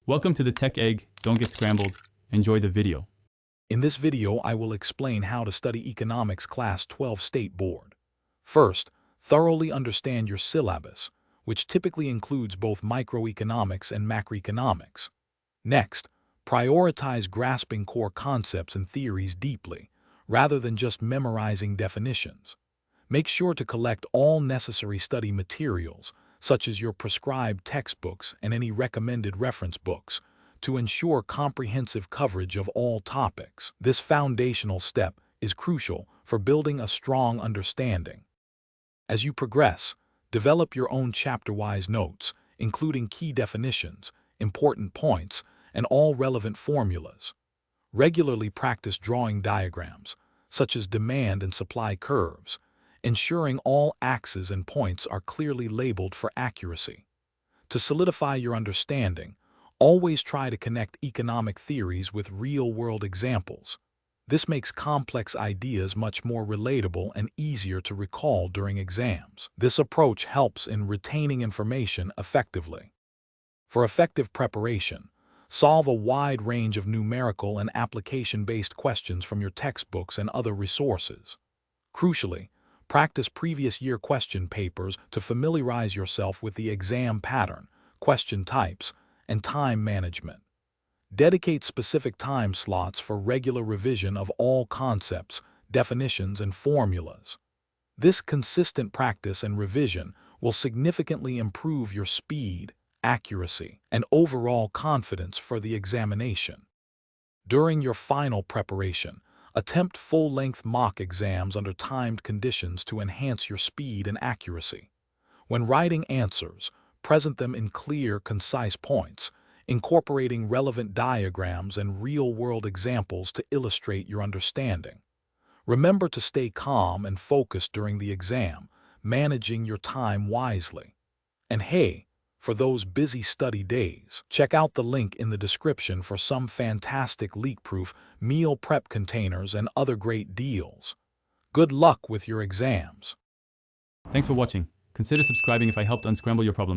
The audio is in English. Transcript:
Welcome to the Tech Egg. Don't get scrambled. Enjoy the video. In this video, I will explain how to study Economics Class 12 State Board. First, thoroughly understand your syllabus, which typically includes both microeconomics and macroeconomics. Next, prioritize grasping core concepts and theories deeply, rather than just memorizing definitions. Make sure to collect all necessary study materials, such as your prescribed textbooks and any recommended reference books, to ensure comprehensive coverage of all topics. This foundational step is crucial for building a strong understanding. As you progress, develop your own chapter-wise notes, including key definitions, important points, and all relevant formulas. Regularly practice drawing diagrams, such as demand and supply curves, ensuring all axes and points are clearly labeled for accuracy. To solidify your understanding, always try to connect economic theories with real-world examples. This makes complex ideas much more relatable and easier to recall during exams. This approach helps in retaining information effectively. For effective preparation, solve a wide range of numerical and application-based questions from your textbooks and other resources. Crucially, practice previous year question papers to familiarize yourself with the exam pattern, question types, and time management. Dedicate specific time slots for regular revision of all concepts, definitions, and formulas. This consistent practice and revision will significantly improve your speed, accuracy, and overall confidence for the examination. During your final preparation, attempt full-length mock exams under timed conditions to enhance your speed and accuracy. When writing answers, present them in clear, concise points, incorporating relevant diagrams and real-world examples to illustrate your understanding. Remember to stay calm and focused during the exam, managing your time wisely. And hey, for those busy study days, check out the link in the description for some fantastic leak-proof meal prep containers and other great deals. Good luck with your exams. Thanks for watching. Consider subscribing if I helped unscramble your problems.